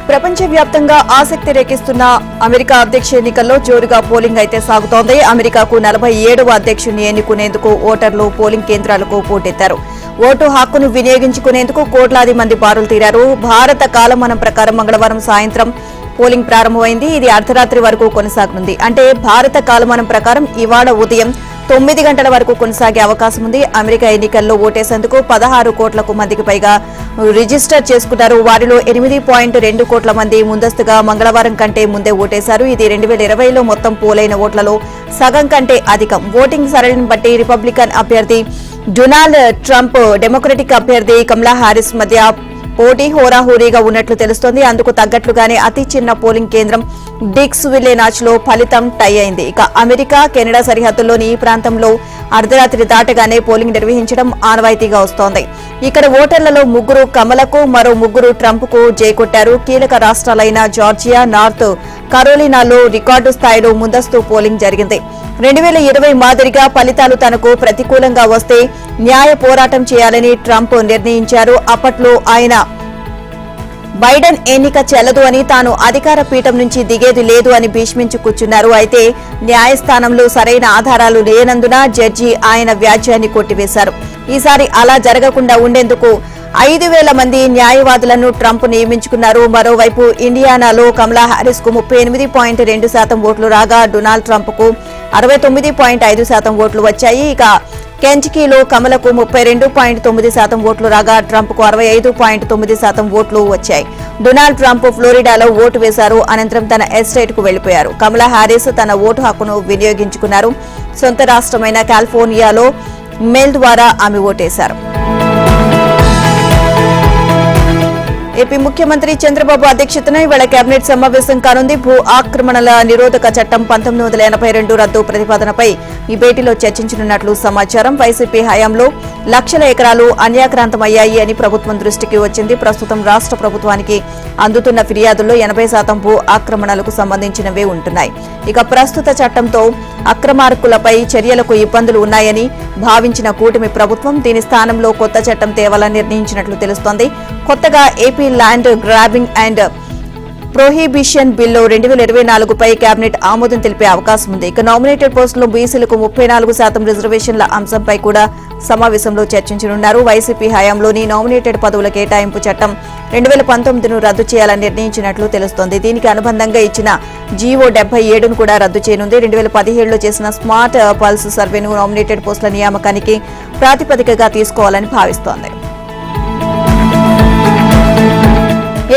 ప్రపంచవ్యాప్తంగా ఆసక్తి రేకిస్తున్న అమెరికా అధ్యక్ష ఎన్నికల్లో జోరుగా పోలింగ్ అయితే సాగుతోంది. అమెరికాకు 47వ అధ్యక్షుడిని ఎన్నుకునేందుకు ఓటర్లు పోలింగ్ కేంద్రాలకు పోటెత్తారు. ఓటు హక్కును వినియోగించుకునేందుకు కోట్లాది మంది బారులు తీరారు. భారత కాలమానం ప్రకారం మంగళవారం సాయంత్రం పోలింగ్ ప్రారంభమైంది. ఇది అర్ధరాత్రి వరకు కొనసాగనుంది. అంటే భారత కాలమానం ప్రకారం ఇవాళ ఉదయం 9 గంటల వరకు కొనసాగే అవకాశం ఉంది. అమెరికా ఎన్నికల్లో ఓటేసేందుకు 16 కోట్లకు మందికి పైగా రిజిస్టర్ చేసుకున్నారు. వారిలో 8.2 కోట్ల మంది ముందస్తుగా మంగళవారం కంటే ముందే ఓటేశారు. ఇది 2020లో మొత్తం పోలైన ఓట్లలో సగం కంటే అధికం. ఓటింగ్ సరళిని బట్టి రిపబ్లికన్ అభ్యర్థి డొనాల్డ్ ట్రంప్, డెమోక్రటిక్ అభ్యర్థి కమలా హారిస్ మధ్య పోటీ హోరాహోరీగా ఉన్నట్లు తెలుస్తోంది. అందుకు తగ్గట్లుగానే అతి చిన్న పోలింగ్ కేంద్రం డిక్స్ విల్లే నాచ్లో ఫలితం టై అయింది. ఇక అమెరికా కెనడా సరిహద్దుల్లోని ఈ ప్రాంతంలో అర్ధరాత్రి దాటగానే పోలింగ్ నిర్వహించడం ఆనవాయితీగా వస్తోంది. ఇక్కడ ఓటర్లలో 3 కమలకు, మరో 3 ట్రంప్కు జైకొట్టారు. కీలక రాష్ట్రాలైన జార్జియా, నార్త్ కరోలినాలో రికార్డు స్థాయిలో ముందస్తు పోలింగ్ జరిగింది. 2020 మాదిరిగా ఫలితాలు తనకు ప్రతికూలంగా వస్తే న్యాయ పోరాటం చేయాలని ట్రంప్ నిర్ణయించారు. అప్పట్లో ఆయన బైడెన్ ఎన్నిక చెల్లదు అని, తాను అధికార పీఠం నుంచి దిగేది లేదు అని భీష్మించి కూర్చున్నారు. అయితే న్యాయస్థానంలో సరైన ఆధారాలు లేనందున జడ్జి ఆయన వ్యాజ్యాన్ని కొట్టివేశారు. ఈసారి అలా జరగకుండా ఉండేందుకు 5,000 మంది న్యాయవాదులను ట్రంప్ నియమించుకున్నారు. మరోవైపు ఇండియానాలో కమలా హారిస్ కు 38.2% ఓట్లు రాగా డొనాల్డ్ ట్రంప్ కు 69.5% ఓట్లు వచ్చాయి. ఇక కెంటకీలో కమలకు 32.9% ఓట్లు రాగా ట్రంప్ కు 65.9% ఓట్లు వచ్చాయి. డొనాల్డ్ ట్రంప్ ఫ్లోరిడాలో ఓటు వేశారు. అనంతరం తన ఎస్టేట్ కు వెళ్లిపోయారు. కమలా హారిస్ తన ఓటు హక్కును వినియోగించుకున్నారు. సొంత రాష్ట్రమైన కాలిఫోర్నియాలో మెయిల్ ద్వారా ఆమె ఓటేశారు. ఏపీ ముఖ్యమంత్రి చంద్రబాబు అధ్యక్షతన ఇవాళ కేబినెట్ సమావేశం కానుంది. భూ ఆక్రమణల నిరోధక చట్టం 1982 రద్దు ప్రతిపాదనపై ఈ భేటీలో చర్చించనున్నట్లు సమాచారం. వైసీపీ హయాంలో లక్షల ఎకరాలు అన్యాక్రాంతమయ్యాయి అని ప్రభుత్వం దృష్టికి వచ్చింది. ప్రస్తుతం రాష్ట్ర ప్రభుత్వానికి అందుతున్న ఫిర్యాదుల్లో 80% భూ ఆక్రమణలకు సంబంధించినవే ఉంటున్నాయి. ఇక ప్రస్తుత చట్టంతో అక్రమార్కులపై చర్యలకు ఇబ్బందులు ఉన్నాయని భావించిన కూటమి ప్రభుత్వం దీని స్థానంలో కొత్త చట్టం తేవాలని నిర్ణయించినట్లు తెలుస్తోంది. కొత్తగా AP land grabbing and prohibition bill 2024పై కేబినెట్ ఆమోదం తెలిపే అవకాశం ఉంది. ఇక నామినేటెడ్ పోస్టుల్లో బీసీలకు 34% రిజర్వేషన్ల అంశంపై కూడా సమావేశంలో చర్చించనున్నారు. వైసీపీ హయాంలోని నామినేటెడ్ పదవుల కేటాయింపు చట్టం 2019ను రద్దు చేయాలని నిర్ణయించినట్లు తెలుస్తోంది. దీనికి అనుబంధంగా ఇచ్చిన జీవో 77ను కూడా రద్దు చేయనుంది. 2017లో చేసిన స్మార్ట్ పల్స్ సర్వేను నామినేటెడ్ పోస్టుల నియామకానికి ప్రాతిపదికగా తీసుకోవాలని భావిస్తోంది.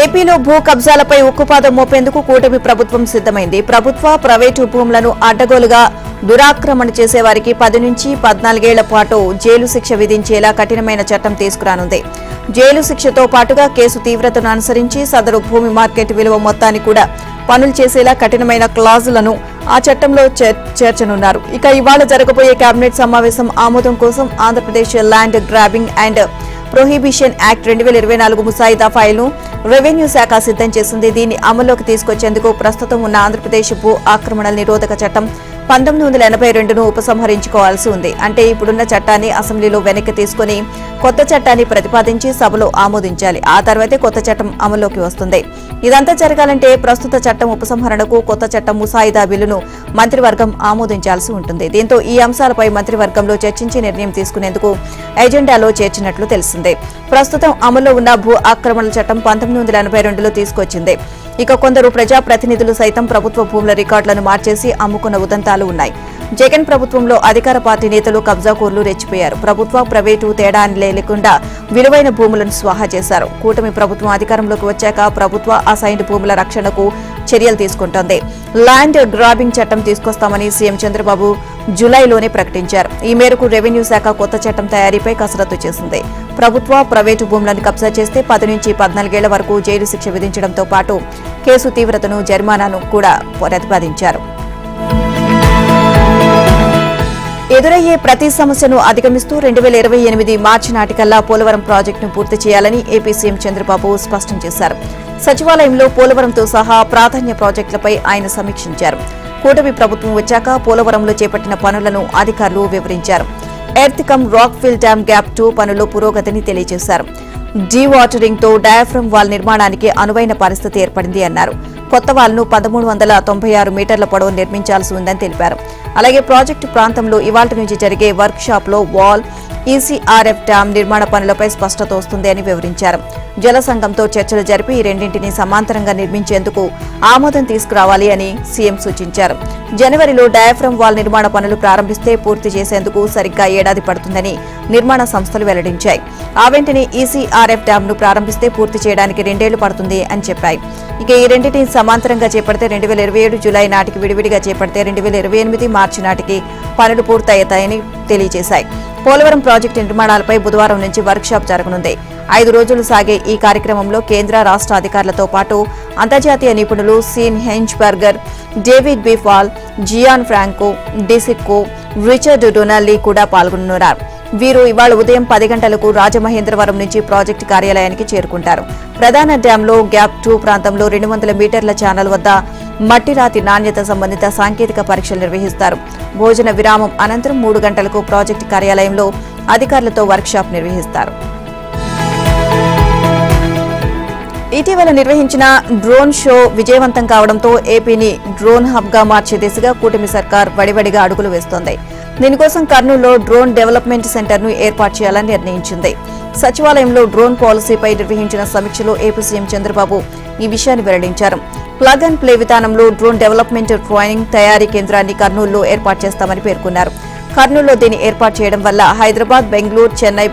ఏపీలో భూ కబ్జాలపై ఉక్కుపాదం మోపేందుకు కూటమి ప్రభుత్వం సిద్దమైంది. ప్రభుత్వ, ప్రైవేటు భూములను అడ్డగోలుగా దురాక్రమణ చేసేవారికి 10 నుంచి 14 ఏళ్ల పాటు జైలు శిక్ష విధించేలా కఠినమైన చట్టం తీసుకురానుంది. జైలు శిక్షతో పాటుగా కేసు తీవ్రతను అనుసరించి సదరు భూమి మార్కెట్ విలువ మొత్తాన్ని కూడా పనులు చేసేలా కఠినమైన క్లాజులను ఆ చట్టంలో చేర్చనున్నారు. ఇక ఇవాళ జరగబోయే కేబినెట్ సమావేశం ఆమోదం కోసం Andhra Pradesh land grabbing and prohibition act 2024 ముసాయిదా ఫైల్ను రెవెన్యూ శాఖ సిద్ధం చేసింది. దీన్ని అమల్లోకి తీసుకొచ్చేందుకు ప్రస్తుతం ఉన్న ఆంధ్రప్రదేశ్ భూ ఆక్రమణల నిరోధక చట్టం 1982ను ఉపసంహరించుకోవాల్సి ఉంది. అంటే ఇప్పుడున్న చట్టాన్ని అసెంబ్లీలో వెనక్కి తీసుకుని కొత్త చట్టాన్ని ప్రతిపాదించి సభలో ఆమోదించాలి. ఆ తర్వాతే కొత్త చట్టం అమల్లోకి వస్తుంది. ఇదంతా జరగాలంటే ప్రస్తుత చట్టం ఉపసంహరణకు కొత్త చట్టం ముసాయిదా బిల్లును మంత్రివర్గం ఆమోదించాల్సి ఉంటుంది. దీంతో ఈ అంశాలపై మంత్రివర్గంలో చర్చించి నిర్ణయం తీసుకునేందుకు ఎజెండాలో చేర్చినట్లు తెలిసిందే. ప్రస్తుతం అమల్లో ఉన్న భూ ఆక్రమణల చట్టం 1982లో తీసుకొచ్చింది. ఇక కొందరు ప్రజాప్రతినిధులు సైతం ప్రభుత్వ భూముల రికార్డులను మార్చేసి అమ్ముకున్న ఉదంతాలు ఉన్నాయి. జగన్ ప్రభుత్వంలో అధికార పార్టీ నేతలు కబ్జాకోర్లు రెచ్చిపోయారు. ప్రభుత్వ, ప్రైవేటు తేడా లేకుండా విలువైన భూములను స్వాహా చేశారు. కూటమి ప్రభుత్వం అధికారంలోకి వచ్చాక ప్రభుత్వ అసైన్డ్ భూముల రక్షణకు చర్యలు తీసుకుంటోంది. ల్యాండ్ గ్రాబింగ్ చట్టం తీసుకొస్తామని సీఎం చంద్రబాబు జులైలోనే ప్రకటించారు. ఈ మేరకు రెవెన్యూ శాఖ కొత్త చట్టం తయారీపై కసరత్తు చేసింది. ప్రభుత్వ, ప్రైవేటు భూములను కబ్జా చేస్తే 10 నుంచి 14 ఏళ్ల వరకు జైలు శిక్ష విధించడంతో పాటు కేసు తీవ్రతను, జరిమానాను కూడా ప్రతిపాదించారు. ఎదురయ్యే ప్రతి సమస్యను అధిగమిస్తూ 2028 మార్చి నాటికల్లా పోలవరం ప్రాజెక్టును పూర్తి చేయాలని ఏపీ సీఎం చంద్రబాబు స్పష్టం చేశారు. సచివాలయంలో పోలవరంతో సహా ప్రాధాన్య ప్రాజెక్టులపై ఆయన సమీక్షించారు. కూటమి ప్రభుత్వం వచ్చాక పోలవరంలో చేపట్టిన పనులను అధికారులు వివరించారు. Earth cum rock fill dam gap 2 పనుల్లో పురోగతిని తెలియజేశారు. డీవాటరింగ్ తో డయాఫ్రమ్ వాల్ నిర్మాణానికి అనువైన పరిస్థితి ఏర్పడింది అన్నారు. కొత్త వాల్ను 1396 మీటర్ల పొడవు నిర్మించాల్సి ఉందని తెలిపారు. అలాగే ప్రాజెక్టు ప్రాంతంలో ఇవాల్టి నుంచి జరిగే వర్క్ షాప్ లో వాల్, ఈసీఆర్ఎఫ్ డ్యాం నిర్మాణ పనులపై స్పష్టత వస్తుంది అని వివరించారు. జల సంఘంతో చర్చలు జరిపి ఈ రెండింటినీ సమాంతరంగా నిర్మించేందుకు ఆమోదం తీసుకురావాలి అని సీఎం సూచించారు. జనవరిలో డయాఫ్రమ్ వాల్ నిర్మాణ పనులు ప్రారంభిస్తే పూర్తి చేసేందుకు సరిగ్గా ఏడాది పడుతుందని నిర్మాణ సంస్థలు వెల్లడించాయి. ఆ వెంటనే ఈసీఆర్ఎఫ్ డ్యాం ను ప్రారంభిస్తే పూర్తి చేయడానికి 2 ఏళ్లు పడుతుంది అని చెప్పాయి. ఇక ఈ రెండింటిని సమాంతరంగా చేపడితే 2027 జూలై నాటికి, విడివిడిగా చేపడితే 2028 మార్చి నాటికి పనులు పూర్తయ్యాయని తెలియజేశాయి. పోలవరం ప్రాజెక్టు నిర్మాణాలపై బుధవారం నుంచి వర్క్ షాప్ జరగనుంది. 5 రోజులు సాగే ఈ కార్యక్రమంలో కేంద్ర, రాష్ట్ర అధికారులతో పాటు అంతర్జాతీయ నిపుణులు Sean Henzburger, David B Fall, Gianfranco DiCicco, Richard Donaldy కూడా పాల్గొనున్నారు. వీరు ఇవాళ ఉదయం 10 గంటలకు రాజమహేంద్రవరం నుంచి ప్రాజెక్టు కార్యాలయానికి చేరుకుంటారు. ప్రధాన డ్యాంలో గ్యాప్ 2 ప్రాంతంలో 200 మీటర్ల ఛానల్ వద్ద మట్టి రాతి నాణ్యత సంబంధిత సాంకేతిక పరీక్షలు నిర్వహిస్తారు. భోజన విరామం అనంతరం 3 గంటలకు ప్రాజెక్టు కార్యాలయంలో అధికారులతో వర్క్ షాప్ నిర్వహిస్తారు. ఇటీవల నిర్వహించిన డ్రోన్ షో విజయవంతం కావడంతో ఏపీని డ్రోన్ హబ్ గా మార్చే దిశగా కూటమి సర్కార్ వడివడిగా అడుగులు వేస్తోంది. దీనికోసం కర్నూలులో డ్రోన్ డెవలప్మెంట్ సెంటర్ ను ఏర్పాటు చేయాలని నిర్ణయించింది. సచివాలయంలో డ్రోన్ పాలసీపై నిర్వహించిన సమీక్షలో ఏపీ సీఎం చంద్రబాబు ఈ విషయాన్ని వెల్లడించారు. ప్లగ్ అండ్ ప్లే విధానంలో డ్రోన్ డెవలప్మెంట్ ట్రైనింగ్ తయారీ కేంద్రాన్ని కర్నూలులో ఏర్పాటు చేస్తామని పేర్కొన్నారు. కర్నూలులో దీన్ని ఏర్పాటు చేయడం వల్ల హైదరాబాద్, బెంగళూరు, చెన్నై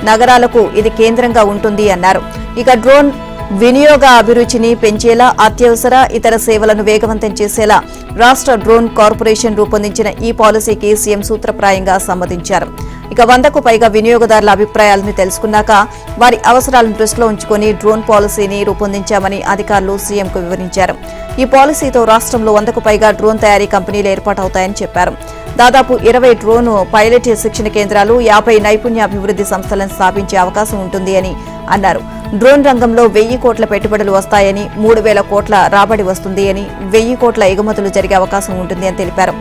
నగరాలకు ఇది కేంద్రంగా ఉంటుంది అన్నారు. ఇక డ్రోన్ వినియోగ అభిరుచిని పెంచేలా, అత్యవసర ఇతర సేవలను వేగవంతం చేసేలా రాష్ట్ర డ్రోన్ కార్పొరేషన్ రూపొందించిన ఈ పాలసీకి సీఎం సూత్రప్రాయంగా సమ్మతించారు. ఇక 100కు పైగా వినియోగదారుల అభిప్రాయాలను తెలుసుకున్నాక వారి అవసరాలను దృష్టిలో ఉంచుకుని డ్రోన్ పాలసీని రూపొందించామని అధికారులు సీఎంకు వివరించారు. ఈ పాలసీతో రాష్ట్రంలో 100కు పైగా డ్రోన్ తయారీ కంపెనీలు ఏర్పాటవుతాయని చెప్పారు. దాదాపు 20 డ్రోన్ పైలట్ శిక్షణ కేంద్రాలు, 50 నైపుణ్యాభివృద్ధి సంస్థలను స్థాపించే అవకాశం ఉంటుంది అని అన్నారు. డ్రోన్ రంగంలో 1000 కోట్ల పెట్టుబడులు వస్తాయని, 3000 కోట్ల రాబడి వస్తుంది అని, 1000 కోట్ల ఎగుమతులు జరిగే అవకాశం ఉంటుంది అని తెలిపారు.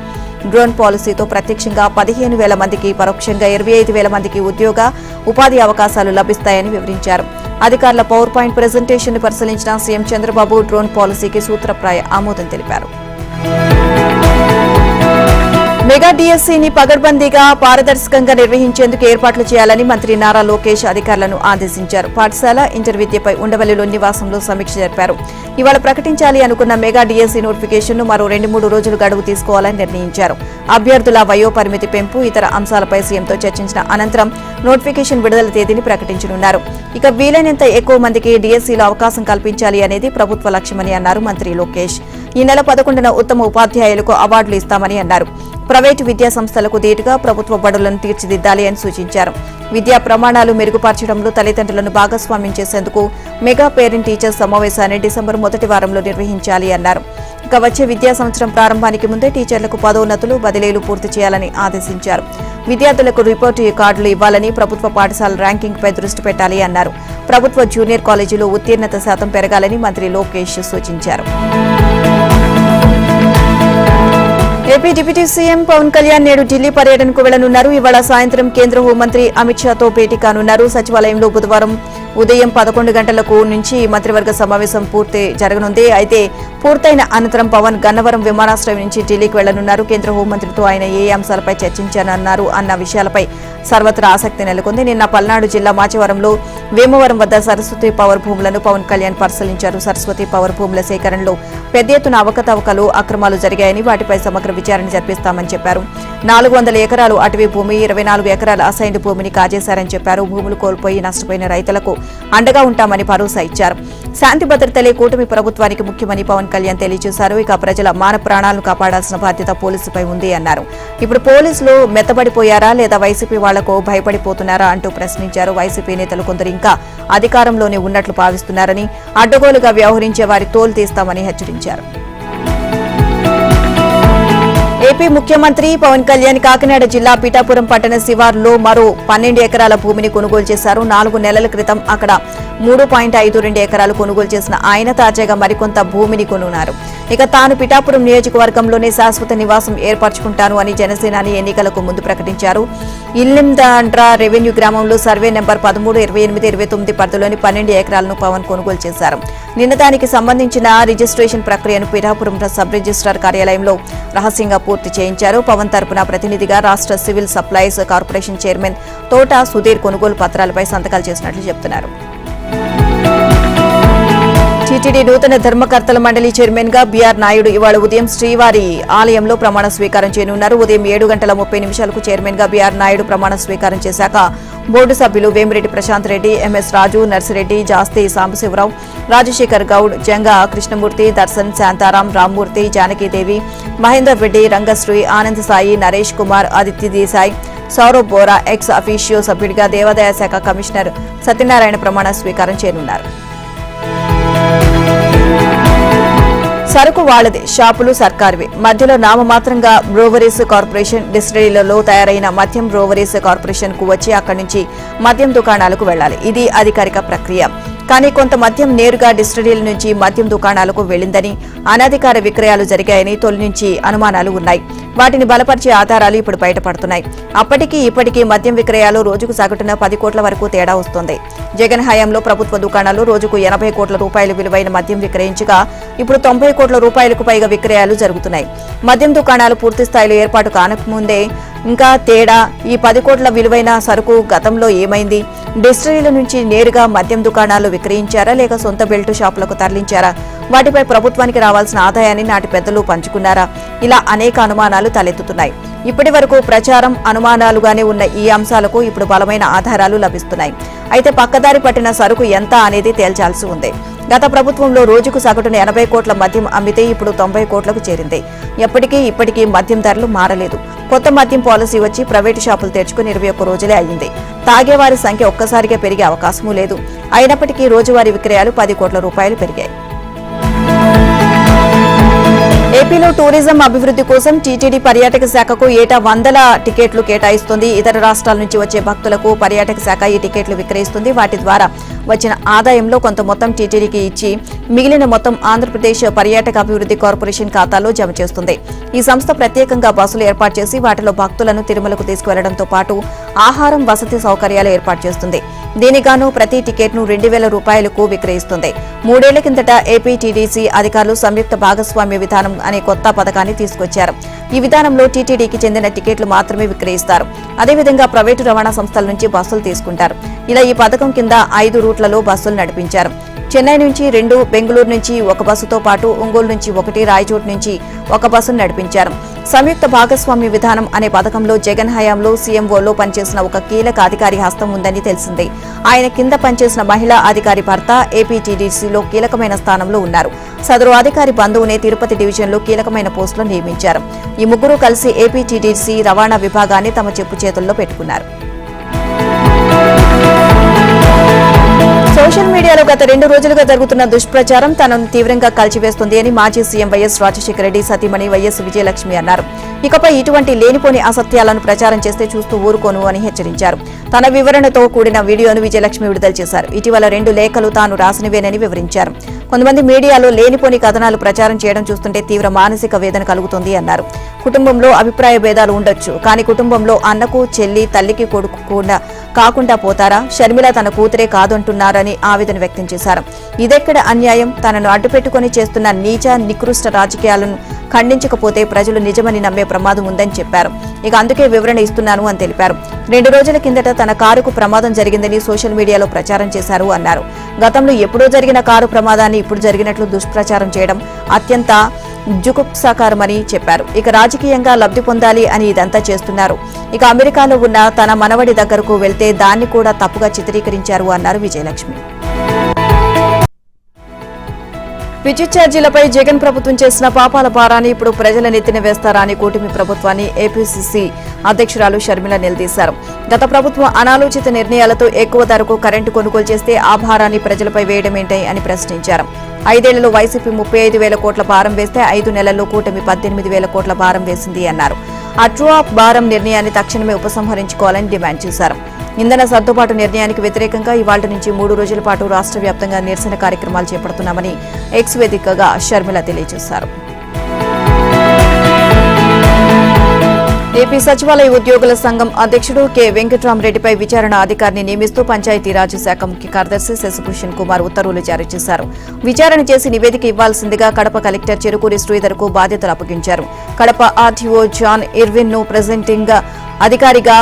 డ్రోన్ పాలసీతో ప్రత్యక్షంగా 15,000 మందికి, పరోక్షంగా 25,000 మందికి ఉద్యోగ, ఉపాధి అవకాశాలు లభిస్తాయని వివరించారు. అధికారుల పవర్ పాయింట్ ప్రెజెంటేషన్ ను పరిశీలించిన సీఎం చంద్రబాబు డ్రోన్ పాలసీకి సూత్రప్రాయ ఆమోదం తెలిపారు. మెగా డిఎస్సీని పగడ్బందీగా, పారదర్శకంగా నిర్వహించేందుకు ఏర్పాట్లు చేయాలని మంత్రి నారా లోకేష్ అధికారులను ఆదేశించారు. పాఠశాల, ఇంటర్ విద్యపై ఉండవల్లిలో నివాసంలో సమీక్ష జరిపారు. ఇవాళ ప్రకటించాలి అనుకున్న మెగా డిఎస్సీ నోటిఫికేషన్ను మరో 2-3 రోజులు గడువు తీసుకోవాలని నిర్ణయించారు. అభ్యర్థుల వయోపరిమితి పెంపు, ఇతర అంశాలపై సీఎంతో చర్చించిన అనంతరం నోటిఫికేషన్ విడుదల తేదీని ప్రకటించనున్నారు. ఇక వీలైనంత ఎక్కువ మందికి డిఎస్సీలో అవకాశం కల్పించాలి అనేది ప్రభుత్వ లక్ష్యమని అన్నారు మంత్రి లోకేష్. ఈ నెల 11న ఉత్తమ ఉపాధ్యాయులకు అవార్డులు ఇస్తామని అన్నారు. ప్రైవేటు విద్యా సంస్థలకు ధీటుగా ప్రభుత్వ బడులను తీర్చిదిద్దాలి అని సూచించారు. విద్యా ప్రమాణాలు మెరుగుపరచడంలో తల్లిదండ్రులను భాగస్వామ్యం చేసేందుకు మెగా పేరెంట్ టీచర్స్ సమావేశాన్ని డిసెంబర్ మొదటి వారంలో నిర్వహించాలి అన్నారు. ఇక వచ్చే విద్యా సంవత్సరం ప్రారంభానికి ముందే టీచర్లకు పదోన్నతులు, బదిలీలు పూర్తి చేయాలని ఆదేశించారు. విద్యార్థులకు రిపోర్టు కార్డులు ఇవ్వాలని, ప్రభుత్వ పాఠశాల ర్యాంకింగ్పై దృష్టి పెట్టాలి అన్నారు. ప్రభుత్వ జూనియర్ కాలేజీలో ఉత్తీర్ణత శాతం పెరగాలని మంత్రి లోకేష్ సూచించారు. AP deputy CM Pawan Kalyan నేడు ఢిల్లీ పర్యటనకు వెళ్లనున్నారు. ఇవాళ సాయంత్రం కేంద్ర హోంమంత్రి అమిత్ షాతో భేటీ కానున్నారు. సచివాలయంలో బుధవారం ఉదయం 11 గంటలకు నుంచి మంత్రివర్గ సమావేశం పూర్తి జరగనుంది. అయితే పూర్తయిన అనంతరం పవన్ గన్నవరం విమానాశ్రయం నుంచి ఢిల్లీకి వెళ్లనున్నారు. కేంద్ర హోంమంత్రితో ఆయన ఏ అంశాలపై చర్చించనున్నారు అన్న విషయాలపై సర్వత్రా ఆసక్తి నెలకొంది. నిన్న పల్నాడు జిల్లా మాచవరంలో వేమవరం వద్ద సరస్వతి పవర్ భూములను పవన్ కళ్యాణ్ పరిశీలించారు. సరస్వతి పవర్ భూముల సేకరణలో పెద్ద ఎత్తున అవకతవకలు, అక్రమాలు జరిగాయని, వాటిపై సమగ్ర విచారణ జరిపిస్తామని చెప్పారు. 400 ఎకరాలు అటవీ భూమి, 24 ఎకరాల అసైన్డ్ భూమిని కాజేశారని చెప్పారు. భూములు కోల్పోయి నష్టపోయిన రైతులకు అండగా ఉంటామని భరోసా ఇచ్చారు. శాంతి భద్రతలే కూటమి ప్రభుత్వానికి ముఖ్యమని పవన్ కళ్యాణ్ తెలియజేశారు. ఇక ప్రజల మాన ప్రాణాలను కాపాడాల్సిన బాధ్యత పోలీసుపై ఉంది అన్నారు. ఇప్పుడు పోలీసులు మెత్తబడిపోయారా లేదా వైసీపీ వాళ్లకు భయపడిపోతున్నారా అంటూ ప్రశ్నించారు. వైసీపీ నేతలు కొందరు ఇంకా అధికారంలోనే ఉన్నట్లు భావిస్తున్నారని, అడ్డగోలుగా వ్యవహరించే వారి తోలు తీస్తామని హెచ్చరించారు. ఏపీ ముఖ్యమంత్రి పవన్ కళ్యాణ్ కాకినాడ జిల్లా పిఠాపురం పట్టణ శివారులో మరో 12 ఎకరాల భూమిని కొనుగోలు చేశారు. 4 నెలల క్రితం అక్కడ 3.52 ఎకరాలు కొనుగోలు చేసిన ఆయన తాజాగా మరికొంత భూమిని కొనున్నారు. ఇక తాను పిఠాపురం నియోజకవర్గంలోనే శాశ్వత నివాసం ఏర్పరచుకుంటాను అని జనసేనాని ఎన్నికలకు ముందు ప్రకటించారు. ఇల్లిందాండ్ర రెవెన్యూ గ్రామంలో సర్వే నెంబర్ 13, 28, 29 పరిధిలోని 12 ఎకరాలను పవన్ కొనుగోలు చేశారు. నిన్న దానికి సంబంధించిన రిజిస్ట్రేషన్ ప్రక్రియను పిఠాపురం సబ్ రిజిస్ట్రార్ కార్యాలయంలో రహస్యంగా పూర్తి చేయించారు. పవన్ తరపున ప్రతినిధిగా రాష్ట్ర సివిల్ సప్లైస్ కార్పొరేషన్ చైర్మన్ తోట సుధీర్ కొనుగోలు పత్రాలపై సంతకాలు చేసినట్లు చెబుతున్నారు. టీటీడీ నూతన ధర్మకర్తల మండలి చైర్మన్ గా బీఆర్ నాయుడు ఇవాళ ఉదయం శ్రీవారి ఆలయంలో ప్రమాణ స్వీకారం చేయనున్నారు. ఉదయం 7:30 చైర్మన్ గా బీఆర్ నాయుడు ప్రమాణ స్వీకారం చేశాక బోర్డు సభ్యులు వేమిరెడ్డి ప్రశాంత్ రెడ్డి, ఎంఎస్ రాజు, నర్సిరెడ్డి, జాస్తి సాంబశివరావు, రాజశేఖర్ గౌడ్, జంగా కృష్ణమూర్తి, దర్శన్, శాంతారాం, రామ్మూర్తి, జానకీదేవి, మహేందర్ రెడ్డి, రంగశ్రీ, ఆనంద్ సాయి, నరేష్ కుమార్, ఆదిత్య దేశాయ్, సౌరవ్ బోరా ఎక్స్ అఫీషియో సభ్యుడిగా దేవాదాయ శాఖ కమిషనర్ సత్యనారాయణ ప్రమాణ స్వీకారం చేయనున్నారు. సరుకు వాళ్లదే, షాపులు సర్కారువే. మధ్యలో నామమాత్రంగా బ్రూవరీస్ కార్పొరేషన్ డిస్టిలరీలలో తయారైన మద్యం బ్రూవరీస్ కార్పొరేషన్ కు వచ్చి అక్కడి నుంచి మద్యం దుకాణాలకు వెళ్లాలి. ఇది అధికారిక ప్రక్రియ. కానీ కొంత మద్యం నేరుగా డిస్టిలరీల నుంచి మద్యం దుకాణాలకు వెళ్లిందని, అనధికార విక్రయాలు జరిగాయని తొలి నుంచి అనుమానాలు ఉన్నాయి. వాటిని బలపరిచే ఆధారాలు ఇప్పుడు బయటపడుతున్నాయి. అప్పటికీ ఇప్పటికీ మద్యం విక్రయాలు రోజుకు సగటున 10 కోట్ల వరకు తేడా వస్తోంది. జగన్ హయాంలో ప్రభుత్వ దుకాణాలు రోజుకు 80 కోట్ల రూపాయలు విలువైన మద్యం విక్రయించగా ఇప్పుడు 90 కోట్ల రూపాయలకు పైగా విక్రయాలు జరుగుతున్నాయి. మద్యం దుకాణాలు పూర్తి స్థాయిలో ఏర్పాటు కానకముందే ఇంకా తేడా. ఈ 10 కోట్ల విలువైన సరుకు గతంలో ఏమైంది? డిస్టిలరీల నుంచి నేరుగా మద్యం దుకాణాల్లో విక్రయించారా లేక సొంత బెల్టు షాపులకు తరలించారా? వాటిపై ప్రభుత్వానికి రావాల్సిన ఆదాయాన్ని నాటి పెద్దలు పంచుకున్నారా? ఇలా అనేక అనుమానాలు తలెత్తుతున్నాయి. ఇప్పటి వరకు ప్రచారం, అనుమానాలుగానే ఉన్న ఈ అంశాలకు ఇప్పుడు బలమైన ఆధారాలు లభిస్తున్నాయి. అయితే పక్కదారి పట్టిన సరుకు ఎంత అనేది తేల్చాల్సి ఉంది. గత ప్రభుత్వంలో రోజుకు సగటున 80 కోట్ల మద్యం అమ్మితే ఇప్పుడు 90 కోట్లకు చేరింది. ఎప్పటికీ ఇప్పటికీ మద్యం ధరలు మారలేదు. కొత్త మద్యం పాలసీ వచ్చి ప్రైవేటు షాపులు తెరుచుకుని 21 రోజులే అయ్యింది. తాగేవారి సంఖ్య ఒక్కసారిగా పెరిగే అవకాశమూ లేదు. అయినప్పటికీ రోజువారీ విక్రయాలు 10 కోట్ల రూపాయలు పెరిగాయి. ఏపీలో టూరిజం అభివృద్ధి కోసం టీటీడీ పర్యాటక శాఖకు ఏటా 100 టికెట్లు కేటాయిస్తుంది. ఇతర రాష్ట్రాల నుంచి వచ్చే భక్తులకు పర్యాటక శాఖ ఈ టికెట్లు విక్రయిస్తుంది. వాటి ద్వారా వచ్చిన ఆదాయంలో కొంత మొత్తం టీటీడీకి ఇచ్చి మిగిలిన మొత్తం ఆంధ్రప్రదేశ్ పర్యాటక అభివృద్ధి కార్పొరేషన్ ఖాతాలో జమ చేస్తుంది. ఈ సంస్థ ప్రత్యేకంగా బస్సులు ఏర్పాటు చేసి వాటిలో భక్తులను తిరుమలకు తీసుకువెళ్లడంతో పాటు ఆహారం, వసతి సౌకర్యాలు ఏర్పాటు చేస్తుంది. దీనిగాను ప్రతి టికెట్ను 2,000 రూపాయలకు విక్రయిస్తుంది. 3 ఏళ్ల కిందట ఏపీ టీడీసీ అధికారులు సంయుక్త భాగస్వామ్య విధానం అనే కొత్త పథకాన్ని తీసుకొచ్చారు. ఈ విధానంలో టీటీడీకి చెందిన టికెట్లు మాత్రమే విక్రయిస్తారు. అదేవిధంగా ప్రైవేటు రవాణా సంస్థల నుంచి బస్సులు తీసుకుంటారు. ఇలా ఈ పథకం కింద 5 రూట్లలో బస్సులు నడిపించారు. చెన్నై నుంచి 2, బెంగళూరు నుంచి 1 బస్సుతో పాటు ఒంగోలు నుంచి 1, రాయచోటు నుంచి 1 బస్సును నడిపించారు. సంయుక్త భాగస్వామ్య విధానం అనే పథకంలో జగన్ హయాంలో సీఎంఓలో పనిచేసిన ఒక కీలక అధికారి హస్తం ఉందని తెలిసింది. ఆయన కింద పనిచేసిన మహిళా అధికారి భర్త ఏపీటీడీసీలో కీలకమైన స్థానంలో ఉన్నారు. సదరు అధికారి బంధువునే తిరుపతి డివిజన్లో కీలకమైన పోస్టులో నియమించారు. ఈ ముగ్గురు కలిసి ఏపీటీడీసీ రవాణా విభాగాన్ని తమ చెప్పు చేతుల్లో పెట్టుకున్నారు. సోషల్ మీడియాలో గత 2 రోజులుగా జరుగుతున్న దుష్ప్రచారం తనను తీవ్రంగా కలిచివేస్తుంది అని మాజీ సీఎం వైఎస్ రాజశేఖర రెడ్డి సతీమణి వైఎస్ విజయలక్ష్మి అన్నారు. ఇకపై ఇటువంటి లేనిపోని అసత్యాలను ప్రచారం చేస్తే చూస్తూ ఊరుకోను అని హెచ్చరించారు. తన వివరణతో కూడిన వీడియోను విజయలక్ష్మి విడుదల చేశారు. ఇటీవల 2 లేఖలు తాను రాసినవేనని వివరించారు. కొంతమంది మీడియాలో లేనిపోని కథనాలు ప్రచారం చేయడం చూస్తుంటే తీవ్ర మానసిక వేదన కలుగుతుంది అన్నారు. కుటుంబంలో అభిప్రాయ భేదాలు ఉండొచ్చు, కానీ కుటుంబంలో అన్నకు, చెల్లి, తల్లికి కొడుకు కూడా కాకుండా పోతారా? షర్మిల తన కూతురే కాదంటున్నారని ఆవేదన వ్యక్తం చేశారు. ఇదెక్కడ అన్యాయం? తనను అడ్డుపెట్టుకుని చేస్తున్న నీచ, నికృష్ట రాజకీయాలను ఖండించకపోతే ప్రజలు నిజమని నమ్మే ప్రమాదం ఉందని చెప్పారు. ఇక అందుకే వివరణ ఇస్తున్నాను అని తెలిపారు. 2 రోజుల కిందట తన కారుకు ప్రమాదం జరిగిందని సోషల్ మీడియాలో ప్రచారం చేశారు అన్నారు. గతంలో ఎప్పుడో జరిగిన కారు ప్రమాదాన్ని ఇప్పుడు జరిగినట్లు దుష్ప్రచారం చేయడం అత్యంత జుగుప్సాకరమని చెప్పారు. ఇక రాజకీయంగా లబ్ధి పొందాలి అని ఇదంతా చేస్తున్నారు. ఇక అమెరికాలో ఉన్న తన మనవడి దగ్గరకు వెళ్తే దాన్ని కూడా తప్పుగా చిత్రీకరించారు అన్నారు విజయలక్ష్మి. విద్యుత్ ఛార్జీలపై జగన్ ప్రభుత్వం చేసిన పాపాల భారాన్ని ఇప్పుడు ప్రజల నెత్తిన వేస్తారా అని కూటమి ప్రభుత్వాన్ని ఏపీసీసీ అధ్యక్షురాలు షర్మిల నిలదీశారు. గత ప్రభుత్వం అనాలోచిత నిర్ణయాలతో ఎక్కువ ధరకు కరెంటు కొనుగోలు చేస్తే ఆ భారాన్ని ప్రజలపై వేయడమేంటి అని ప్రశ్నించారు. 5 ఏళ్లలో వైసీపీ 35,000 కోట్ల భారం వేస్తే 5 నెలల్లో కూటమి 18,000 కోట్ల భారం వేసింది అన్నారు. అట్రో భారం నిర్ణయాన్ని తక్షణమే ఉపసంహరించుకోవాలని డిమాండ్ చేశారు. ఇంధన సర్దుబాటు నిర్ణయానికి వ్యతిరేకంగా ఇవాళ్టి నుంచి 3 రోజుల పాటు రాష్ట్ర వ్యాప్తంగా నిరసన కార్యక్రమాలు చేపడుతున్నామని ఎక్స్ వేదికగా షర్మిల తెలియజేశారు. ఏపీ సచివాలయ ఉద్యోగుల సంఘం అధ్యక్షుడు కె వెంకట్రామరెడ్డిపై విచారణ అధికారిని నియమిస్తూ పంచాయతీరాజ్ శాఖ ముఖ్య కార్యదర్శి శశిభూషణ్ కుమార్ ఉత్తర్వులు జారీ చేశారు. విచారణ చేసి నివేదిక ఇవ్వాల్సిందిగా కడప కలెక్టర్ చెరుకూరి శ్రీధర్కు బాధ్యతలు అప్పగించారు. కడప ఆర్టీఓ జాన్ ఇర్విన్ ను ప్రెజెంటింగ్ అధికారిగా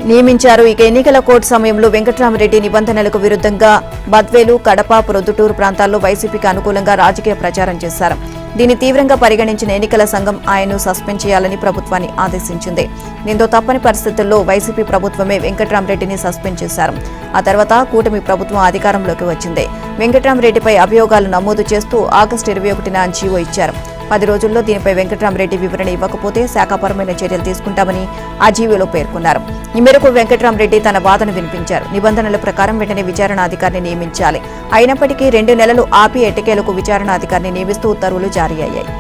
నియమించారు. ఇక ఎన్నికల కోడ్ సమయంలో వెంకట్రామరెడ్డి నిబంధనలకు విరుద్ధంగా బద్వేలు, కడప, ప్రొద్దుటూరు ప్రాంతాల్లో వైసీపీకి అనుకూలంగా రాజకీయ ప్రచారం చేశారు. దీన్ని తీవ్రంగా పరిగణించిన ఎన్నికల సంఘం ఆయన్ను సస్పెండ్ చేయాలని ప్రభుత్వాన్ని ఆదేశించింది. దీంతో తప్పని పరిస్థితుల్లో వైసీపీ ప్రభుత్వమే వెంకట్రామరెడ్డిని సస్పెండ్ చేశారు. ఆ తర్వాత కూటమి ప్రభుత్వం అధికారంలోకి వచ్చింది. వెంకట్రామరెడ్డిపై అభియోగాలు నమోదు చేస్తూ ఆగస్టు 21న జీవో ఇచ్చారు. 10 రోజుల్లో దీనిపై వెంకట్రామరెడ్డి వివరణ ఇవ్వకపోతే శాఖాపరమైన చర్యలు తీసుకుంటామని ఆ జీవోలో పేర్కొన్నారు. ఈ మేరకు వెంకట్రామరెడ్డి తన వాదన వినిపించారు. నిబంధనల ప్రకారం వెంటనే విచారణ అధికారిని నియమించాలి. అయినప్పటికీ 2 నెలలు ఆపి ఎట్టకేలకు విచారణ అధికారిని నియమిస్తూ ఉత్తర్వులు జారీ అయ్యాయి.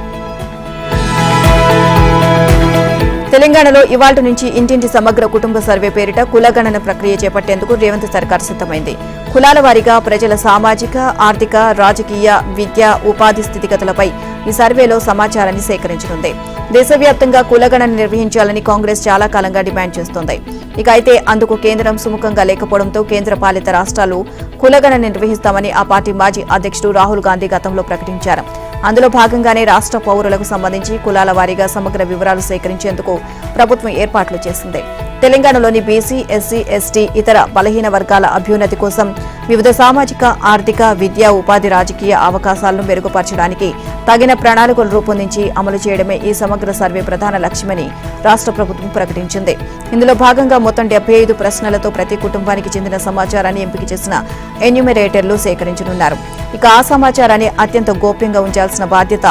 తెలంగాణలో ఇవాళ్టి నుంచి ఇంటింటి సమగ్ర కుటుంబ సర్వే పేరిట కులగణన ప్రక్రియ చేపట్టేందుకు రేవంత్ సర్కార్ సిద్దమైంది. కులాల వారీగా ప్రజల సామాజిక, ఆర్థిక, రాజకీయ, విద్య, ఉపాధి స్థితిగతులపై ఈ సర్వేలో సమాచారాన్ని సేకరించనుంది. దేశవ్యాప్తంగా కులగణన నిర్వహించాలని కాంగ్రెస్ చాలా కాలంగా డిమాండ్ చేస్తోంది. ఇక అయితే అందుకు కేంద్రం సుముఖంగా లేకపోవడంతో కేంద్ర పాలిత రాష్ట్రాలు కులగణన నిర్వహిస్తామని ఆ పార్టీ మాజీ అధ్యక్షుడు రాహుల్ గాంధీ గతంలో ప్రకటించారు. అందులో భాగంగానే రాష్ట్ర పౌరులకు సంబంధించి కులాల వారీగా సమగ్ర వివరాలు సేకరించేందుకు ప్రభుత్వం ఏర్పాట్లు చేసింది. తెలంగాణలోని బీసీ, ఎస్సీ, ఎస్టీ, ఇతర బలహీన వర్గాల అభ్యున్నతి కోసం వివిధ సామాజిక, ఆర్థిక, విద్యా, ఉపాధి, రాజకీయ అవకాశాలను మెరుగుపరచడానికి తగిన ప్రణాళికలు రూపొందించి అమలు చేయడమే ఈ సమగ్ర సర్వే ప్రధాన లక్ష్యమని రాష్ట్ర ప్రభుత్వం ప్రకటించింది. ఇందులో భాగంగా మొత్తం 75 ప్రశ్నలతో ప్రతి కుటుంబానికి చెందిన సమాచారాన్ని ఎంపిక చేసిన ఎన్యూమరేటర్లు సేకరించనున్నారు. ఇక ఆ సమాచారాన్ని అత్యంత గోప్యంగా ఉంచాల్సిన బాధ్యత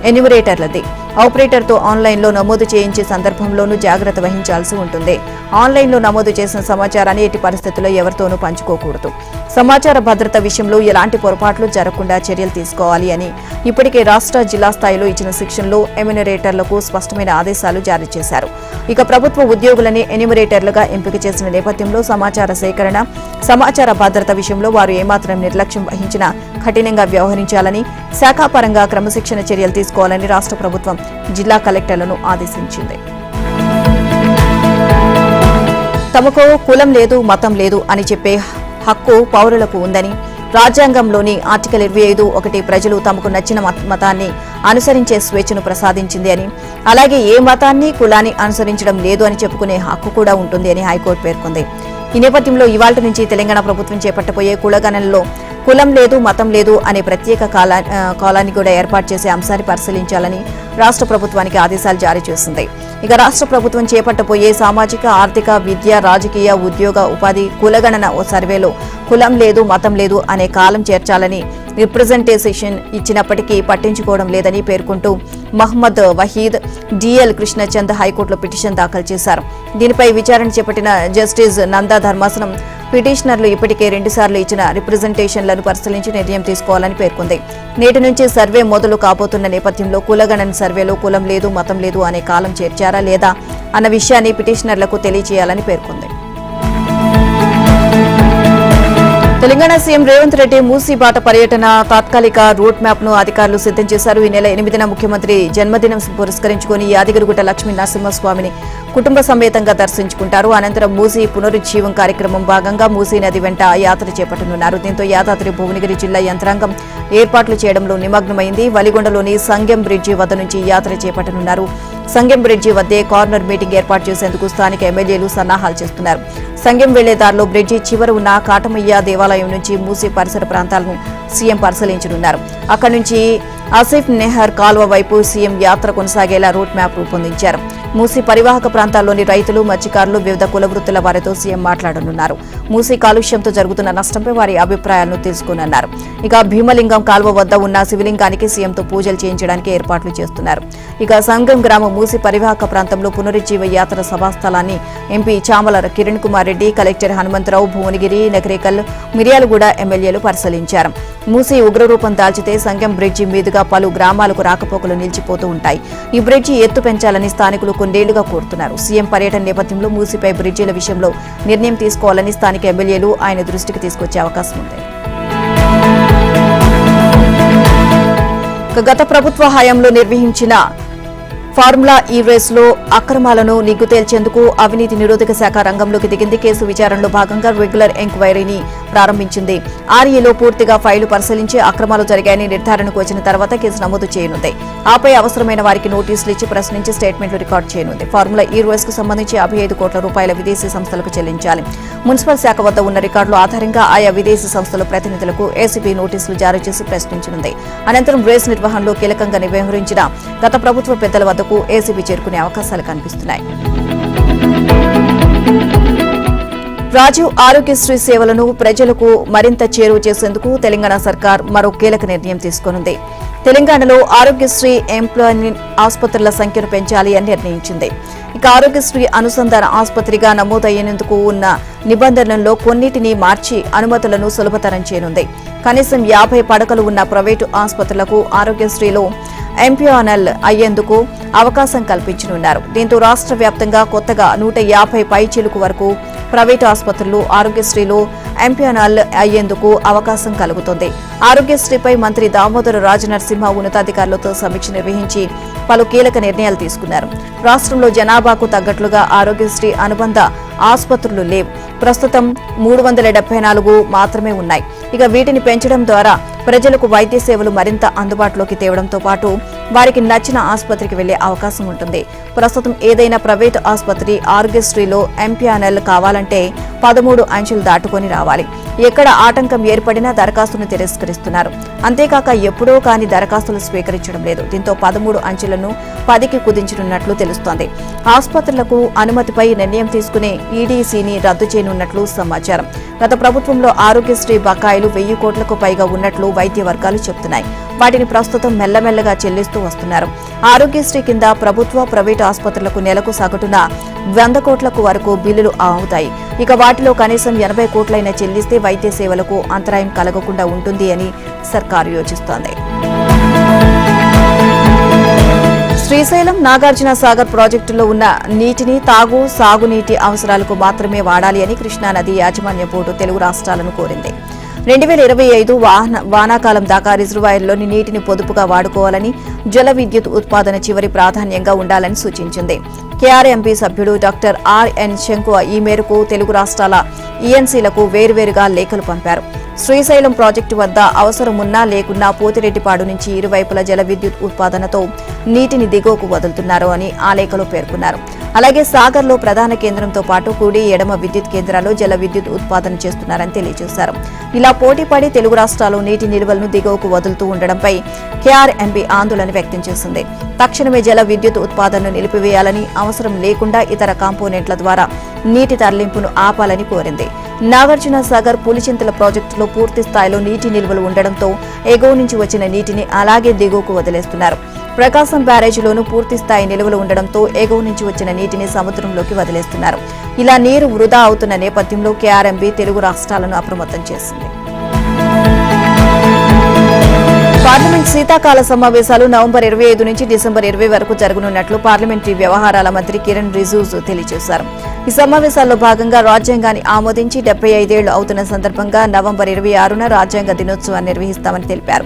ఎన్యూమరేటర్లది. ఆపరేటర్తో ఆన్లైన్లో నమోదు చేయించే సందర్భంలోనూ జాగ్రత్త వహించాల్సి ఉంటుంది. ఆన్లైన్లో నమోదు చేసిన సమాచారాన్ని ఎట్టి పరిస్థితుల్లో ఎవరితోనూ పంచుకోకూడదు. సమాచార భద్రత విషయంలో ఎలాంటి పొరపాట్లు జరగకుండా చర్యలు తీసుకోవాలి అని ఇప్పటికే రాష్ట్ర, జిల్లా స్థాయిలో ఇచ్చిన శిక్షణలో ఎన్యూమరేటర్లకు స్పష్టమైన ఆదేశాలు జారీ చేశారు. ఇక ప్రభుత్వ ఉద్యోగులని ఎన్యూమరేటర్లుగా ఎంపిక చేసిన నేపథ్యంలో సమాచార సేకరణ, సమాచార భద్రత విషయంలో వారు ఏమాత్రం నిర్లక్ష్యం వహించినా కఠినంగా వ్యవహరించాలని, శాఖాపరంగా క్రమశిక్షణ చర్యలు తీసుకోవాలని రాష్ట్ర ప్రభుత్వం జిల్లా కలెక్టర్లను ఆదేశించింది. తమకు కులం లేదు, మతం లేదు అని చెప్పే హక్కు పౌరులకు ఉందని, రాజ్యాంగంలోని ఆర్టికల్ 25(1) ప్రజలు తమకు నచ్చిన మతాన్ని అనుసరించే స్వేచ్ఛను ప్రసాదించింది అని, అలాగే ఏ మతాన్ని, కులాన్ని అనుసరించడం లేదు అని చెప్పుకునే హక్కు కూడా ఉంటుంది అని హైకోర్టు పేర్కొంది. ఈ నేపథ్యంలో ఇవాళ్టి నుంచి తెలంగాణ ప్రభుత్వం చేపట్టబోయే కులగణనలో కులం లేదు, మతం లేదు అనే ప్రత్యేక కాలాన్ని కూడా ఏర్పాటు చేసే అంశాన్ని పరిశీలించాలని రాష్ట్ర ప్రభుత్వానికి ఆదేశాలు జారీ చేసింది. ఇక రాష్ట్ర ప్రభుత్వం చేపట్టబోయే సామాజిక, ఆర్థిక, విద్య, రాజకీయ, ఉద్యోగ, ఉపాధి కులగణన సర్వేలో కులం లేదు, మతం లేదు అనే కాలం చేర్చాలని రిప్రజెంటేషన్ ఇచ్చినప్పటికీ పట్టించుకోవడం లేదని పేర్కొంటూ మహ్మద్ వహీద్, డిఎల్ కృష్ణచంద్ హైకోర్టులో పిటిషన్ దాఖలు చేశారు. దీనిపై విచారణ చేపట్టిన జస్టిస్ నందా ధర్మాసనం పిటిషనర్లు ఇప్పటికే 2 సార్లు ఇచ్చిన రిప్రజెంటేషన్లను పరిశీలించి నిర్ణయం తీసుకోవాలని పేర్కొంది. నేటి నుంచి సర్వే మొదలు కాబోతున్న నేపథ్యంలో కులగణన సర్వేలో కులం లేదు, మతం లేదు అనే కాలం చేర్చారా లేదా అన్న విషయాన్ని పిటిషనర్లకు తెలియజేయాలని పేర్కొంది. తెలంగాణ సీఎం రేవంత్ రెడ్డి మూసీబాట పర్యటన తాత్కాలిక రూట్ మ్యాప్ ను అధికారులు సిద్దం చేశారు. ఈ నెల 8న ముఖ్యమంత్రి జన్మదినం పురస్కరించుకుని యాదగిరిగుట్ట లక్ష్మీ నరసింహస్వామిని కుటుంబ సమేతంగా దర్శించుకుంటారు. అనంతరం మూసీ పునరుజ్జీవం కార్యక్రమం భాగంగా మూసీ నది వెంట యాత్ర చేపట్టనున్నారు. దీంతో యాదాద్రి భువనగిరి జిల్లా యంత్రాంగం ఏర్పాట్లు చేయడంలో నిమగ్నమైంది. వలిగొండలోని సంగెం బ్రిడ్జి వద్ద నుంచి యాత్ర చేపట్టనున్నారు. సంగెం బ్రిడ్జి వద్దే కార్నర్ మీటింగ్ ఏర్పాటు చేసేందుకు స్థానిక ఎమ్మెల్యేలు సన్నాహాలు చేస్తున్నారు. సంగెం వెళ్లే దారిలో బ్రిడ్జి చివర ఉన్న కాటమయ్య దేవాలయం నుంచి మూసీ పరిసర ప్రాంతాలను సీఎం పరిశీలించనున్నారు. అక్కడి నుంచి ఆసిఫ్ నెహర్ కాల్వ వైపు సీఎం యాత్ర కొనసాగేలా రూట్ మ్యాప్ రూపొందించారు. మూసీ పరివాహక ప్రాంతాల్లోని రైతులు, మత్స్యకారులు, వివిధ కుల వృత్తుల వారితో సీఎం మాట్లాడనున్నారు. మూసీ కాలుష్యంతో జరుగుతున్న నష్టంపై వారి అభిప్రాయాలను తెలుసుకోనున్నారు. ఇక భీమలింగం కాల్వ వద్ద ఉన్న శివలింగానికి సీఎంతో పూజలు చేయించడానికి ఏర్పాట్లు చేస్తున్నారు. ఇక సంగం గ్రామం మూసి పరివాహక ప్రాంతంలో పునరుజ్జీవ యాత్ర సభాస్థలాన్ని ఎంపీ చామల కిరణ్ కుమార్ రెడ్డి, కలెక్టర్ హనుమంతరావు, భువనగిరి, నకరేకల్, మిర్యాలగూడ ఎమ్మెల్యేలు పరిశీలించారు. మూసి ఉగ్రరూపం దాల్చితే సంగం బ్రిడ్జి మీదుగా పలు గ్రామాలకు రాకపోకలు నిలిచిపోతూ ఉంటాయి. ఈ బ్రిడ్జి ఎత్తు పెంచాలని స్థానికులు కొన్నేళ్లుగా కోరుతున్నారు. సీఎం పర్యటన నేపథ్యంలో మూసిపై బ్రిడ్జిల విషయంలో నిర్ణయం తీసుకోవాలని స్థానిక ఎమ్మెల్యేలు ఆయన దృష్టికి తీసుకొచ్చే అవకాశం ఉంది. గత ప్రభుత్వ హయాంలో నిర్వహించిన ఫార్ములా ఈ రేసులో అక్రమాలను నిగ్గు తేల్చేందుకు అవినీతి నిరోధక శాఖ రంగంలోకి దిగింది. కేసు విచారణలో భాగంగా రెగ్యులర్ ఎంక్వైరీని ప్రారంభించింది. ఆర్ఈలో పూర్తిగా ఫైలు పరిశీలించి అక్రమాలు జరిగాయని నిర్ధారణకు వచ్చిన తర్వాత కేసు నమోదు చేయనుంది. ఆపై అవసరమైన వారికి నోటీసులు ఇచ్చి ప్రశ్నించి స్టేట్మెంట్లు రికార్డు చేయనుంది. ఫార్ములా ఈ రేసుకు సంబంధించి 55 కోట్ల రూపాయల విదేశీ సంస్థలకు చెల్లించాలి. మున్సిపల్ శాఖ వద్ద ఉన్న రికార్డుల ఆధారంగా ఆయా విదేశీ సంస్థల ప్రతినిధులకు ఏసీబీ నోటీసులు జారీ చేసి ప్రశ్నించనుంది. అనంతరం రేసు నిర్వహణలో కీలకంగా వ్యవహరించిన గత ప్రభుత్వ పెద్దల వద్దకు ఏసీబీ చేరుకునే అవకాశాలు కనిపిస్తున్నాయి. రాజీవ్ ఆరోగ్యశ్రీ సేవలను ప్రజలకు మరింత చేరువ చేసేందుకు తెలంగాణ సర్కార్ మరో కీలక నిర్ణయం తీసుకోనుంది. తెలంగాణలో ఆరోగ్యశ్రీ ఎంప్లాయ్మెంట్ ఆసుపత్రుల సంఖ్యను పెంచాలి అని నిర్ణయించింది. ఇక ఆరోగ్యశ్రీ అనుసంధాన ఆసుపత్రిగా నమోదయ్యేందుకు ఉన్న నిబంధనల్లో కొన్నిటిని మార్చి అనుమతులను సులభతరం చేయనుంది. కనీసం 50 పడకలు ఉన్న ప్రైవేటు ఆసుపత్రులకు ఆరోగ్యశ్రీలో ఎంప్యానల్ అయ్యేందుకు అవకాశం కల్పించనున్నారు. దీంతో రాష్ట్ర వ్యాప్తంగా కొత్తగా 150 పైచిలుకు వరకు ప్రైవేటు ఆసుపత్రులు ఆరోగ్యశ్రీలో ఎంప్యానల్ అయ్యేందుకు అవకాశం కలుగుతుంది. ఆరోగ్యశ్రీపై మంత్రి దామోదర రాజనరసింహ ఉన్నతాధికారులతో సమీక్ష నిర్వహించి పలు కీలక నిర్ణయాలు తీసుకున్నారు. రాష్ట్రంలో జనాభాకు తగ్గట్లుగా ఆరోగ్యశ్రీ అనుబంధ ఆసుపత్రులు లేవు. ప్రస్తుతం 374 మాత్రమే ఉన్నాయి. ఇక వీటిని పెంచడం ద్వారా ప్రజలకు వైద్య సేవలు మరింత అందుబాటులోకి తేవడంతో పాటు వారికి నచ్చిన ఆసుపత్రికి వెళ్లే అవకాశం ఉంటుంది. ప్రస్తుతం ఏదైనా ప్రైవేటు ఆసుపత్రి ఆరోగ్యశ్రీలో ఎంప్యానల్ కావాలంటే 13 అంచెలు దాటుకొని రావాలి. ఎక్కడ ఆటంకం ఏర్పడినా దరఖాస్తును తిరస్కరిస్తున్నారు. అంతేకాక ఎప్పుడో కాని దరఖాస్తులు స్వీకరించడం లేదు. దీంతో 13 అంచెలను 10కి కుదించనున్నట్లు తెలుస్తోంది. ఆసుపత్రులకు అనుమతిపై నిర్ణయం తీసుకునే ఈడీసీని రద్దు చేయనున్నట్లు సమాచారం. గత ప్రభుత్వంలో ఆరోగ్యశ్రీ బకాయిలు 1000 కోట్లకు పైగా ఉన్నట్లు వైద్య వర్గాలు చెబుతున్నాయి. వాటిని ప్రస్తుతం మెల్లమెల్లగా చెల్లిస్తూ వస్తున్నారు. ఆరోగ్యశ్రీ కింద ప్రభుత్వ ప్రైవేటు ఆసుపత్రులకు నెలకు సగటున 100 కోట్లకు వరకు బిల్లులు అవుతాయి. ఇక వాటిలో కనీసం 80 కోట్లైనా చెల్లిస్తే వైద్య సేవలకు అంతరాయం కలగకుండా ఉంటుంది అని సర్కారు యోచిస్తోంది. శ్రీశైలం నాగార్జున సాగర్ ప్రాజెక్టులో ఉన్న నీటిని సాగునీటి అవసరాలకు మాత్రమే వాడాలి అని కృష్ణానది యాజమాన్య బోర్డు తెలుగు రాష్ట్రాలను కోరింది. 2025 వానాకాలం దాకా రిజర్వాయర్లోని నీటిని పొదుపుగా వాడుకోవాలని, జల విద్యుత్ ఉత్పాదన చివరి ప్రాధాన్యంగా ఉండాలని సూచించింది. కేఆర్ఎంపీ సభ్యుడు డాక్టర్ ఆర్ఎన్ శంకు ఈ మేరకు తెలుగు రాష్ట్రాల ఈఎన్సీలకు వేర్వేరుగా లేఖలు పంపారు. శ్రీశైలం ప్రాజెక్టు వద్ద అవసరమున్నా లేకున్నా పోతిరెడ్డిపాడు నుంచి ఇరువైపుల జల విద్యుత్ ఉత్పాదనతో నీటిని దిగువకు వదులుతున్నారు అని ఆ లేఖలో పేర్కొన్నారు. అలాగే సాగర్లో ప్రధాన కేంద్రంతో పాటు కుడి ఎడమ విద్యుత్ కేంద్రాల్లో జల విద్యుత్ ఉత్పాదన చేస్తున్నారని తెలియజేశారు. ఇలా పోటీపడి తెలుగు రాష్ట్రాలు నీటి నిల్వలను దిగువకు వదులుతూ ఉండడంపై కేఆర్ఎంపీ ఆందోళన వ్యక్తం చేసింది. తక్షణమే జల విద్యుత్ ఉత్పాదనను నిలిపివేయాలని, అవసరం లేకుండా ఇతర కాంపోనెంట్ల ద్వారా నీటి తరలింపును ఆపాలని కోరింది. నాగార్జున సాగర్ పులిచింతల ప్రాజెక్టులో పూర్తి స్థాయిలో నీటి నిల్వలు ఉండడంతో ఎగువ నుంచి వచ్చిన నీటిని అలాగే దిగువకు వదిలేస్తున్నారు. ప్రకాశం బ్యారేజీలోనూ పూర్తి స్థాయి నిల్వలు ఉండడంతో ఎగువ నుంచి వచ్చిన నీటిని సముద్రంలోకి వదిలేస్తున్నారు. ఇలా నీరు వృధా అవుతున్న నేపథ్యంలో కేఆర్ఎంబీ తెలుగు రాష్ట్రాలను అప్రమత్తం చేసింది. పార్లమెంట్ శీతాకాల సమావేశాలు నవంబర్ 25 నుంచి డిసెంబర్ 20 వరకు జరగనున్నట్లు పార్లమెంటరీ వ్యవహారాల మంత్రి కిరణ్ రిజిజు తెలియజేశారు. ఈ సమావేశాల్లో భాగంగా రాజ్యాంగాన్ని ఆమోదించి 75 ఏళ్లు అవుతున్న సందర్భంగా నవంబర్ 26న రాజ్యాంగ దినోత్సవాన్ని నిర్వహిస్తామని తెలిపారు.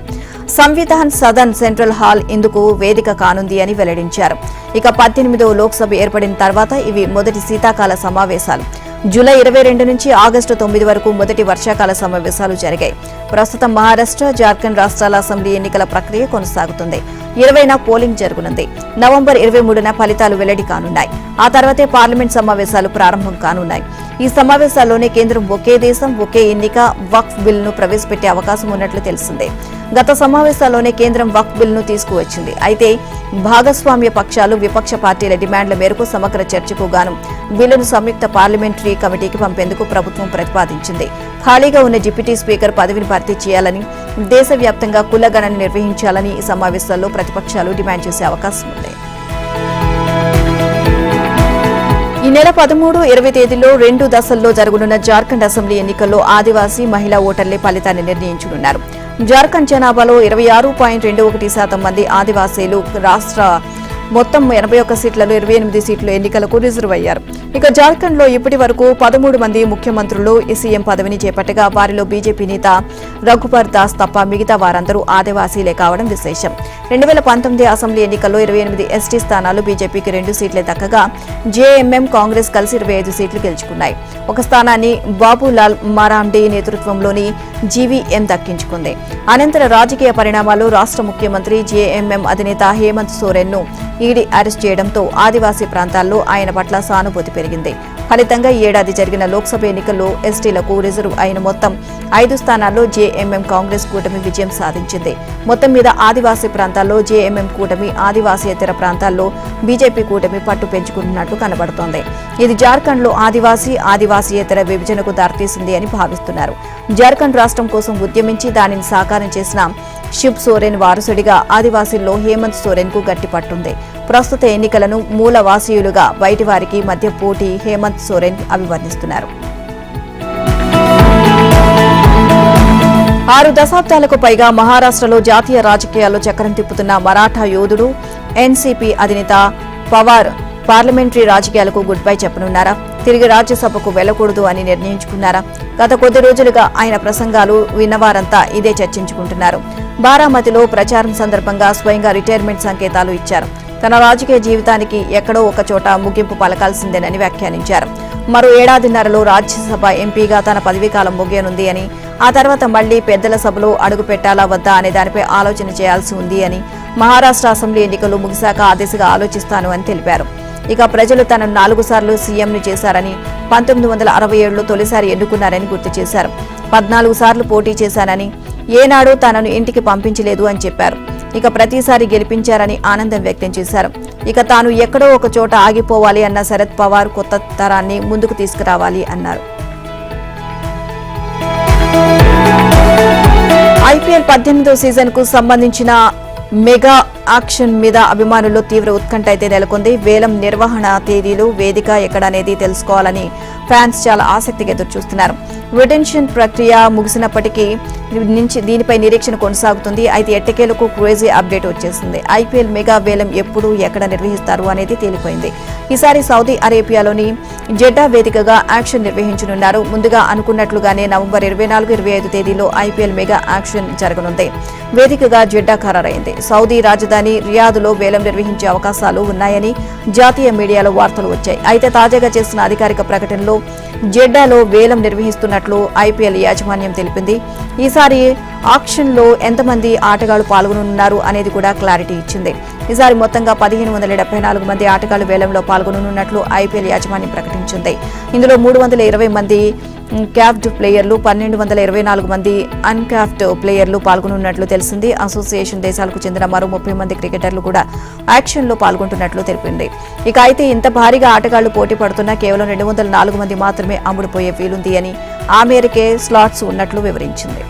సంవిధాన్ సదన్ సెంట్రల్ హాల్ ఇందుకు వేదిక కానుంది అని వెల్లడించారు. ఇక 18వ లోక్సభ ఏర్పడిన తర్వాత ఇవి మొదటి శీతాకాల సమావేశాలు. జూలై 22 నుంచి ఆగస్టు 9 వరకు మొదటి వర్షాకాల సమావేశాలు జరిగాయి. ప్రస్తుతం మహారాష్ట్ర, జార్ఖండ్ రాష్ట్రాల అసెంబ్లీ ఎన్నికల ప్రక్రియ కొనసాగుతుంది. 20న పోలింగ్ జరగనుంది. నవంబర్ 23న ఫలితాలు వెల్లడి కానున్నాయి. ఆ తర్వాతే పార్లమెంట్ సమావేశాలు ప్రారంభం కానున్నాయి. ఈ సమావేశాల్లోనే కేంద్రం ఒకే దేశం ఒకే ఎన్నిక వక్ఫ్ బిల్లును ప్రవేశపెట్టే అవకాశం ఉన్నట్లు తెలిసిందే. గత సమావేశాల్లోనే కేంద్రం వక్ఫ్ బిల్లును తీసుకువచ్చింది. అయితే భాగస్వామ్య పక్షాలు విపక్ష పార్టీల డిమాండ్ల మేరకు సమగ్ర చర్చకు గాను బిల్లును సంయుక్త పార్లమెంటరీ కమిటీకి పంపేందుకు ప్రభుత్వం ప్రతిపాదించింది. ఖాళీగా ఉన్న డిప్యూటీ స్పీకర్ పదవిని భర్తీ చేయాలని, దేశవ్యాప్తంగా కులగణన నిర్వహించాలని ఈ సమావేశాల్లో ప్రతిపక్షాలు డిమాండ్ చేసే అవకాశం ఉంది. ఈ నెల 13, 20 తేదీల్లో 2 దశల్లో జరగనున్న జార్ఖండ్ అసెంబ్లీ ఎన్నికల్లో ఆదివాసీ మహిళా ఓటర్లే ఫలితాన్ని నిర్ణయించనున్నారు. జార్ఖండ్ జనాభాలో 26.21% మంది ఆదివాసీలు. రాష్ట్ర మొత్తం 81 సీట్లలో 28 సీట్లు ఎన్నికలకు రిజర్వ్ అయ్యారు. ఇక జార్ఖండ్ లో ఇప్పటి వరకు 13 మంది ముఖ్యమంత్రులు సీఎం పదవిని చేపట్టగా వారిలో బీజేపీ నేత రఘుబర్ దాస్ తప్ప మిగతా వారందరూ ఆదివాసీలే కావడం విశేషం. 2019 అసెంబ్లీ ఎన్నికల్లో 28 ఎస్టీ స్థానాలు బీజేపీకి 2 సీట్లే దక్కగా జేఎంఎం, కాంగ్రెస్ కలిసి 25 సీట్లు గెలుచుకున్నాయి. ఒక స్థానాన్ని బాబులాల్ మరాండీ నేతృత్వంలోని జీవీఎం దక్కించుకుంది. అనంతర రాజకీయ పరిణామాలు రాష్ట్ర ముఖ్యమంత్రి జేఎంఎం అధినేత హేమంత్ సోరెన్ ను ఈడీ అరెస్ట్ చేయడంతో ఆదివాసీ ప్రాంతాల్లో ఆయన పట్ల సానుభూతి పెరిగింది. ఫలితంగా ఈ ఏడాది జరిగిన లోక్సభ ఎన్నికల్లో ఎస్టీలకు రిజర్వ్ అయిన మొత్తం 5 స్థానాల్లో జేఎంఎం కాంగ్రెస్ కూటమి విజయం సాధించింది. మొత్తం మీద ఆదివాసీ ప్రాంతాల్లో జేఎంఎం కూటమి, ఆదివాసీయేతర ప్రాంతాల్లో బీజేపీ కూటమి పట్టు పెంచుకుంటున్నట్లు కనబడుతోంది. ఇది జార్ఖండ్లో ఆదివాసీయేతర విభజనకు దారితీసింది అని భావిస్తున్నారు. జార్ఖండ్ రాష్ట్రం కోసం ఉద్యమించి దానిని సాకారం చేసిన శిబ్ సోరెన్ వారసుడిగా ఆదివాసీల్లో హేమంత్ సోరెన్ కు గట్టి పట్టుంది. ప్రస్తుత ఎన్నికలను మూలవాసీయులుగా బయటి వారికి మధ్య పోటీ హేమంత్ సోరెన్ అభివర్ణిస్తున్నారు. 6 దశాబ్దాలకు పైగా మహారాష్ట్రలో జాతీయ రాజకీయాల్లో చక్రం తిప్పుతున్న మరాఠా యోధుడు ఎన్సీపీ అధినేత పవార్ పార్లమెంటరీ రాజకీయాలకు గుడ్ బై చెప్పనున్నారా? తిరిగి రాజ్యసభకు వెళ్లకూడదు అని నిర్ణయించుకున్నారా? గత కొద్ది రోజులుగా ఆయన ప్రసంగాలు విన్నవారంతా ఇదే చర్చించుకుంటున్నారు. బారామతిలో ప్రచారం సందర్భంగా స్వయంగా రిటైర్మెంట్ సంకేతాలు ఇచ్చారు. తన రాజకీయ జీవితానికి ఎక్కడో ఒక చోట ముగింపు పలకాల్సిందేనని వ్యాఖ్యానించారు. మరో ఏడాదిన్నరలో రాజ్యసభ ఎంపీగా తన పదవీకాలం ముగియనుంది అని, ఆ తర్వాత మళ్లీ పెద్దల సభలో అడుగు పెట్టాలా వద్దా అనే దానిపై ఆలోచన చేయాల్సి ఉంది అని, మహారాష్ట్ర అసెంబ్లీ ఎన్నికలు ముగిశాక ఆ దిశగా ఆలోచిస్తాను అని తెలిపారు. ఇక ప్రజలు తనను 4 సార్లు సీఎంను చేశారని, 1967లో తొలిసారి ఎన్నుకున్నారని గుర్తు చేశారు. 14 సార్లు పోటీ చేశానని, ఏనాడూ తనను ఇంటికి పంపించలేదు అని చెప్పారు. ఇక ప్రతిసారి గెలిపించారని ఆనందం వ్యక్తం చేశారు. ఇక తాను ఎక్కడో ఒక చోట ఆగిపోవాలి అన్న శరద్ పవార్ కొత్త తరాన్ని ముందుకు తీసుకురావాలి అన్నారు. ఐపీఎల్ 18వ సీజన్ కు సంబంధించిన మెగా ఆక్షన్ మీద అభిమానుల్లో తీవ్ర ఉత్కంఠ అయితే నెలకొంది. వేలం నిర్వహణ తేదీలు, వేదిక ఎక్కడనేది తెలుసుకోవాలని ఫ్యాన్స్ చాలా ఆసక్తిగా ఎదురుచూస్తున్నారు. రిటెన్షన్ ప్రక్రియ ముగిసినప్పటికీ దీనిపై నిరీక్షణ కొనసాగుతుంది. అయితే ఎట్టకేలకు క్రేజీ అప్డేట్ వచ్చేసింది. ఐపీఎల్ మెగా వేలం ఎప్పుడు, ఎక్కడ నిర్వహిస్తారు అనేది తేలిపోయింది. ఈసారి సౌదీ అరేబియాలోని జెడ్డా వేదికగా యాక్షన్ నిర్వహించనున్నారు. ముందుగా అనుకున్నట్లుగానే నవంబర్ 24, 25 తేదీలో ఐపీఎల్ మెగా యాక్షన్ జరగనుంది. వేదికగా జెడ్డా ఖరారైంది. సౌదీ రాజధాని రియాద్లో వేలం నిర్వహించే అవకాశాలు ఉన్నాయని జాతీయ మీడియాలో వార్తలు వచ్చాయి. అయితే తాజాగా చేసిన అధికారిక ప్రకటనలో జెడ్డాలో వేలం నిర్వహిస్తున్నట్లు ఐపీఎల్ యాజమాన్యం తెలిపింది. ఈసారి ఆక్షన్లో ఎంతమంది ఆటగాళ్లు పాల్గొనున్నారు అనేది కూడా క్లారిటీ ఇచ్చింది. ఈసారి మొత్తంగా 1574 మంది ఆటగాళ్లు వేలంలో పాల్గొనున్నట్లు ఐపీఎల్ యాజమాన్యం ప్రకటించింది. ఇందులో 320 మంది క్యాప్డ్ ప్లేయర్లు, 1224 మంది అన్క్యాప్డ్ ప్లేయర్లు పాల్గొనున్నట్లు తెలిసింది. అసోసియేషన్ దేశాలకు చెందిన మరో 30 మంది క్రికెటర్లు కూడా యాక్షన్లో పాల్గొంటున్నట్లు తెలిపింది. ఇక అయితే ఇంత భారీగా ఆటగాళ్లు పోటీ పడుతున్నా కేవలం 204 మంది మాత్రమే అమ్ముడుపోయే వీలుంది అని, ఆ మేరకే స్లాట్స్ ఉన్నట్లు వివరించింది.